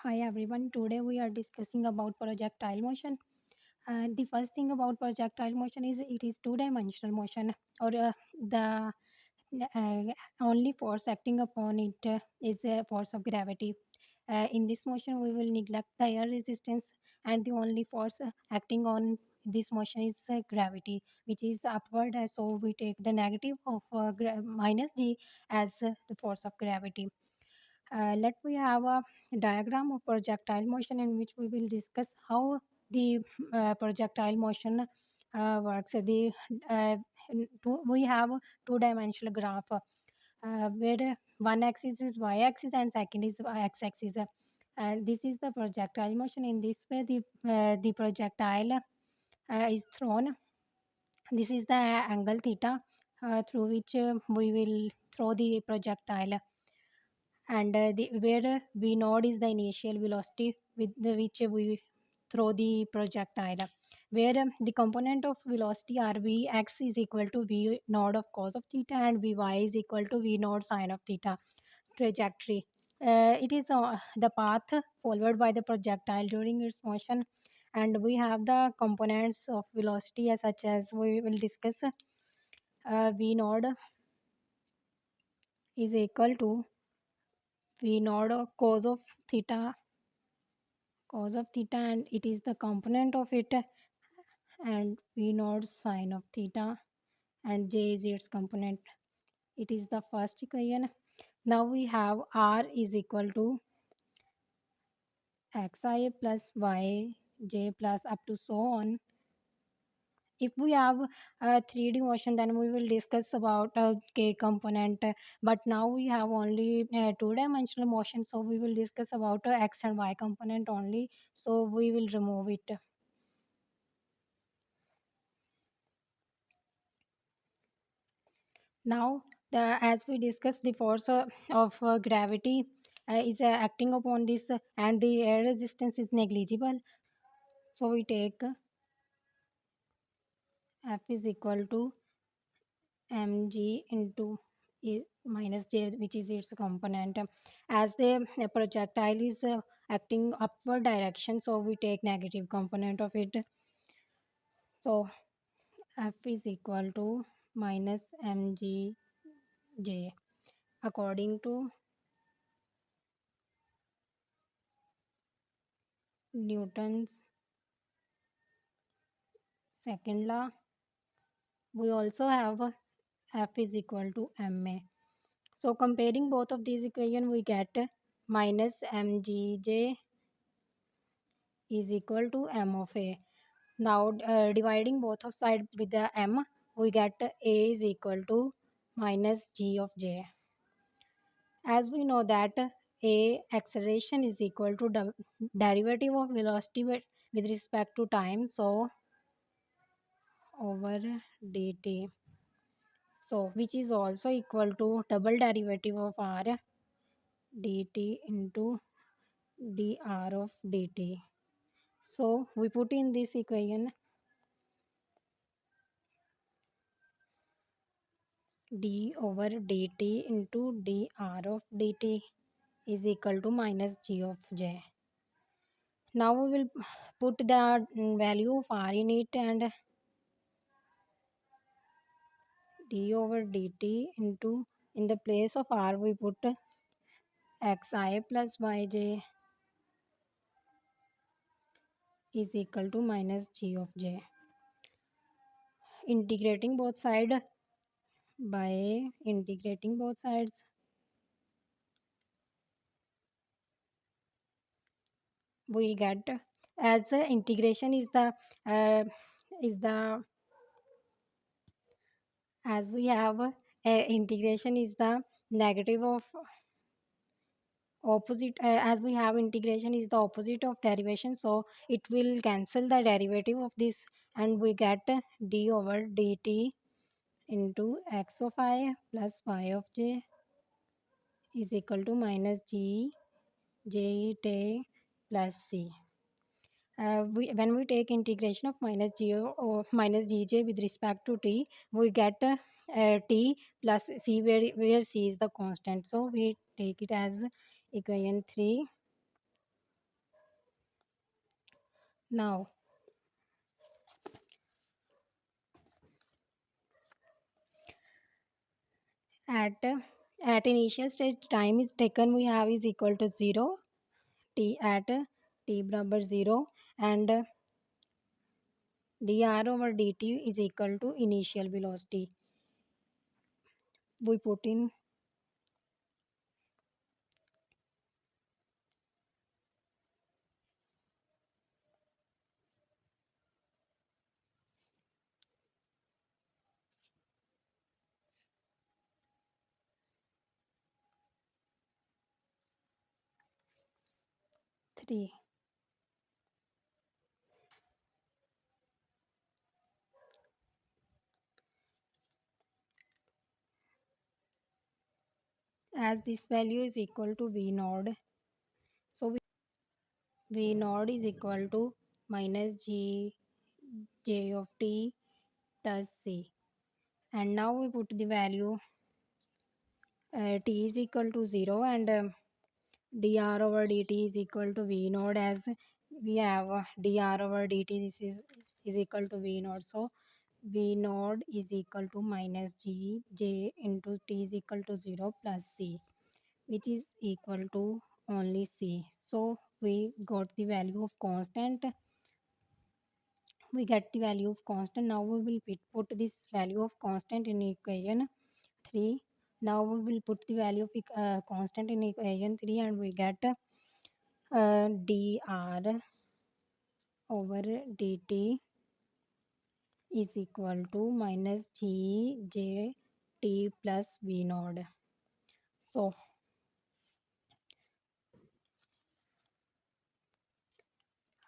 Hi everyone. Today we are discussing about projectile motion. The first thing about projectile motion is it is two-dimensional motion, or the uh, only force acting upon it is a force of gravity. In this motion, we will neglect the air resistance, and the only force acting on this motion is gravity, which is upward. So we take the negative of minus g as the force of gravity. Let we have a diagram of projectile motion in which we will discuss how the projectile motion works. Uh, we have a two-dimensional graph where one axis is y-axis and second is x-axis. And this is the projectile motion. In this way, the projectile is thrown. This is the angle theta through which we will throw the projectile, and where v naught is the initial velocity with which we throw the projectile, where the component of velocity are vx is equal to v naught of cos of theta and vy is equal to v naught sine of theta. Trajectory, it is the path followed by the projectile during its motion, and we have the components of velocity such as we will discuss. V naught is equal to v naught of cos of theta, and it is the component of it, and v naught sine of theta, and j is its component. It is the first equation. Now we have r is equal to xi plus y j plus up to so on. If we have a 3D motion, then we will discuss about k component, but now we have only two-dimensional motion, so we will discuss about x and y component only, so we will remove it. Now, as we discussed, the force of gravity is acting upon this, and the air resistance is negligible. So we take F is equal to mg into minus j, which is its component. As the projectile is acting upward direction, so we take negative component of it. So F is equal to minus mg j according to Newton's second law. We also have F is equal to ma. So comparing both of these equations, we get minus mgj is equal to m of a. Now dividing both of sides with the m, we get a is equal to minus g of j. As we know that a acceleration is equal to derivative of velocity with respect to time, so over dt. So which is also equal to double derivative of r dt into dr of dt. So we put in this equation d over dt into dr of dt is equal to minus g of j. Now we will put the value of r in it, and d over dt into, in the place of r we put xi plus yj is equal to minus g of j. Integrating both sides, by integrating both sides we get, as integration uh, is the as we have integration is the negative of opposite, as we have integration is the opposite of derivation, so it will cancel the derivative of this, and we get d over dt into x of I plus y of j is equal to minus g j t plus c. When we take integration of minus g or minus gj with respect to t, we get t plus c, where c is the constant, so we take it as equation 3 Now at at initial stage time is taken, we have is equal to 0, t at t barabar 0, and dr over dt is equal to initial velocity. We put in 3. As this value is equal to v node, so v node is equal to minus g j of t plus c. And now we put the value t is equal to 0, and dr over dt is equal to v node. As we have dr over dt, this is equal to v node, so v node is equal to minus g j into t is equal to 0 plus c, which is equal to only c. So we got the value of constant. We get the value of constant. Now we will put this value of constant in equation 3. Now we will put the value of constant in equation 3, and we get dr over dt is equal to minus g j t plus v node. So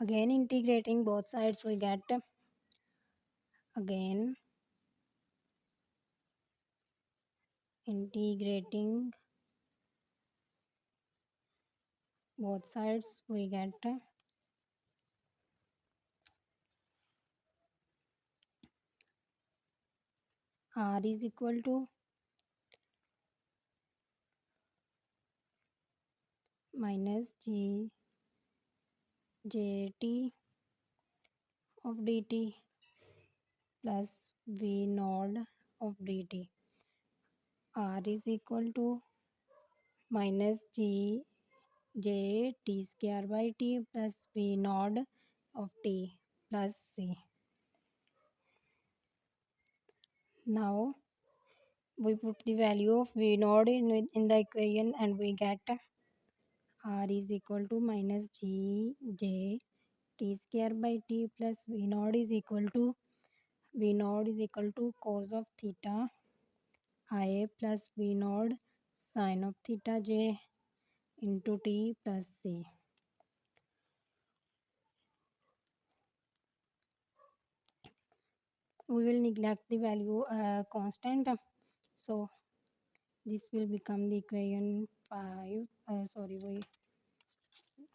again integrating both sides, we get again integrating both sides, we get r is equal to minus g j t of dt plus v node of dt. R is equal to minus g j t square by t plus v node of t plus c. Now we put the value of v node in the equation, and we get r is equal to minus g j t square by t plus v node is equal to cos of theta I plus v node sine of theta j into t plus c. We will neglect the value constant, so this will become the equation 5. Sorry,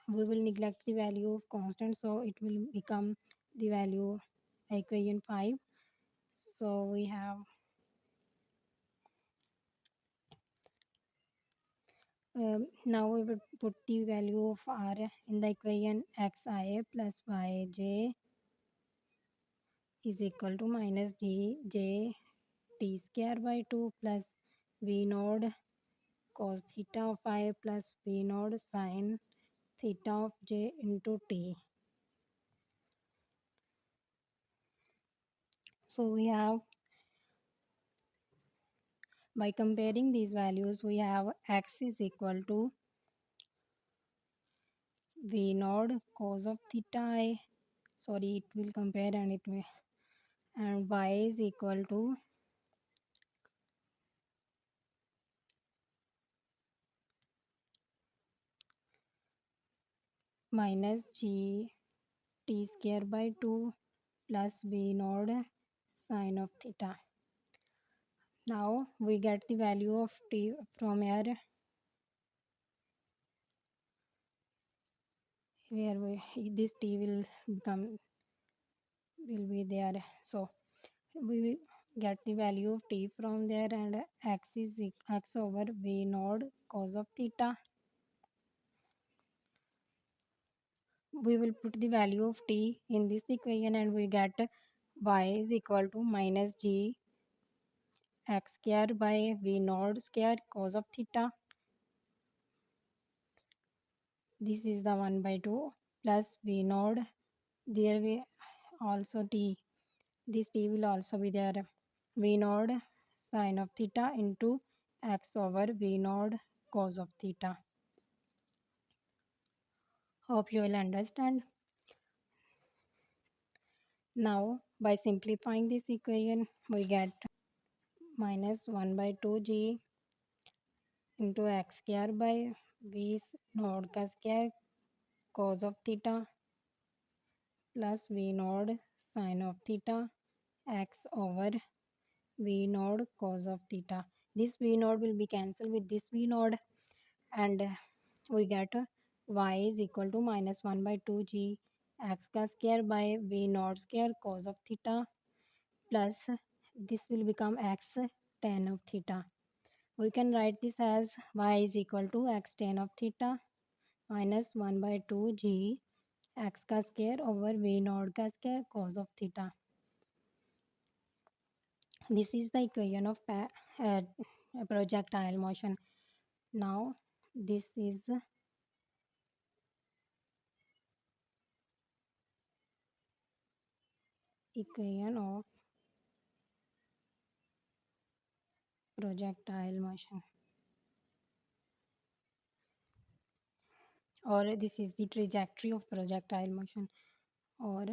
we will neglect the value of constant, so it will become the value equation 5. So we have now we will put the value of r in the equation xi plus yj is equal to minus g j t square by 2 plus v node cos theta of I plus v node sine theta of j into t. So we have, by comparing these values, we have x is equal to v node cos of theta I, sorry, it will compare, and it will, and y is equal to minus g t square by 2 plus v node sine of theta. Now we get the value of t from here, where this t will become, will be there. So we will get the value of t from there, and x is x over v node cos of theta. we will put the value of t in this equation and we get y is equal to minus g x square by v naught square cos of theta. This is the 1 by 2 plus v naught. There we also t. This t will also be there. V naught sine of theta into x over v naught cos of theta. Hope you will understand. Now by simplifying this equation we get minus 1 by 2g into x square by v naught का square cos of theta plus v naught sin of theta x over v naught cos of theta. This v naught will be cancelled with this v naught and we get y is equal to minus 1 by 2g x का square by v naught square cos of theta plus this will become x tan of theta. We can write this as y is equal to x tan of theta minus 1 by 2g x का square over v naught का square cos of theta. This is the equation of projectile motion. Now this is equation of projectile motion, or this is the trajectory of projectile motion, or